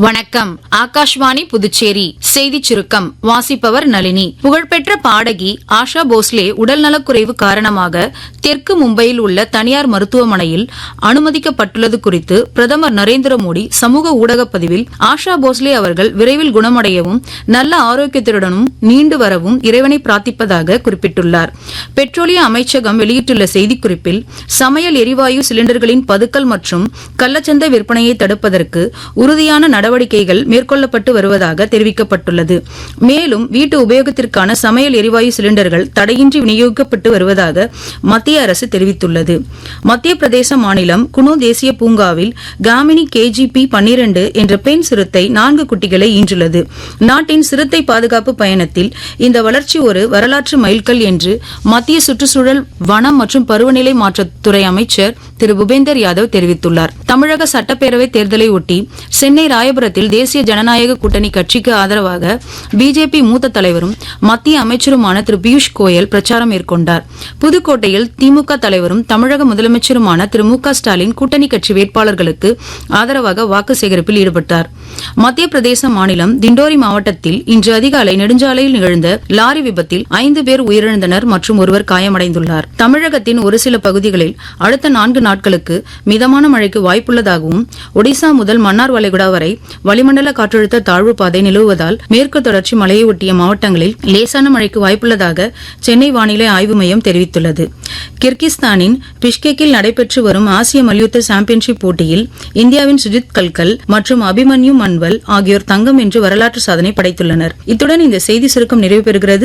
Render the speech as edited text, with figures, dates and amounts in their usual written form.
வணக்கம். ஆகாஷ்வாணி புதுச்சேரி செய்திச் சுருக்கம் வாசிப்பவர் நளினி. புகழ்பெற்ற பாடகி ஆஷா போஸ்லே உடல்நலக்குறைவு காரணமாக தெற்கு மும்பையில் உள்ள தனியார் மருத்துவமனையில் அனுமதிக்கப்பட்டுள்ளது குறித்து பிரதமர் நரேந்திர மோடி சமூக ஊடக பதிவில் ஆஷா போஸ்லே அவர்கள் விரைவில் குணமடையவும் நல்ல ஆரோக்கியத்துடனும் நீண்டு வரவும் இறைவனை பிரார்த்திப்பதாக குறிப்பிட்டுள்ளார். பெட்ரோலிய அமைச்சகம் வெளியிட்டுள்ள செய்திக்குறிப்பில் சமையல் எரிவாயு சிலிண்டர்களின் பதுக்கல் மற்றும் கள்ளச்சந்தை விற்பனையை தடுப்பதற்கு உறுதியான நடவடிக்கைகள் மேற்கொள்ளப்பட்டு வருவதாக தெரிவிக்கப்பட்டுள்ளது. மேலும் வீட்டு உபயோகத்திற்கான சமையல் எரிவாயு சிலிண்டர்கள் தடையின்றி விநியோகிக்கப்பட்டு வருவதாக மத்திய அரசு தெரிவித்துள்ளது. மத்திய பிரதேச மாநிலம் குனோ தேசிய பூங்காவில் காமினி KGP 12 என்ற பெண் சிறுத்தை 4 குட்டிகளை ஈன்றுள்ளது. நாட்டின் சிறுத்தை பாதுகாப்பு பயணத்தில் இந்த வளர்ச்சி ஒரு வரலாற்று மைல்கல் என்று மத்திய சுற்றுச்சூழல், வனம் மற்றும் பருவநிலை மாற்றத்துறை அமைச்சர் திரு பூபேந்தர் யாதவ் தெரிவித்துள்ளார். தமிழக சட்டப்பேரவை தேர்தலை ஒட்டி சென்னை ராயபுரத்தில் தேசிய ஜனநாயக கூட்டணி கட்சிக்கு ஆதரவாக பிஜேபி மூத்த தலைவரும் மத்திய அமைச்சருமான திரு பியூஷ் கோயல் பிரச்சாரம் மேற்கொண்டார். புதுக்கோட்டையில் திமுக தலைவரும் தமிழக முதலமைச்சருமான திரு மு.க. ஸ்டாலின் கூட்டணி கட்சி வேட்பாளர்களுக்கு ஆதரவாக வாக்கு சேகரிப்பில் ஈடுபட்டார். மத்திய பிரதேச மாநிலம் திண்டோரி மாவட்டத்தில் இன்று அதிகாலை நெடுஞ்சாலையில் நிகழ்ந்த லாரி விபத்தில் 5 பேர் உயிரிழந்தனர் மற்றும் ஒருவர் காயமடைந்துள்ளார். தமிழகத்தின் ஒரு சில பகுதிகளில் அடுத்த 4 நாட்களுக்கு மிதமான மழைக்கு வாய்ப்புள்ளதாகவும் ஒடிசா முதல் மன்னார் வளைகுடா வரை வளிமண்டல காற்றழுத்த தாழ்வு பாதை நிலவுவதால் மேற்கு தொடர்ச்சி மலையை ஒட்டிய மாவட்டங்களில் லேசான மழைக்கு வாய்ப்புள்ளதாக சென்னை வானிலை ஆய்வு மையம் தெரிவித்துள்ளது. கிர்கிஸ்தானின் பிஷ்கெக்கில் நடைபெற்று வரும் ஆசிய மல்யுத்த சாம்பியன்ஷிப் போட்டியில் இந்தியாவின் சுஜித் கல்கல் மற்றும் அபிமன்யு மன்வல் ஆகியோர் தங்கம் வென்று வரலாற்று சாதனை படைத்துள்ளனர். இத்துடன் இந்த செய்தி சுருக்கம் நிறைவு பெறுகிறது.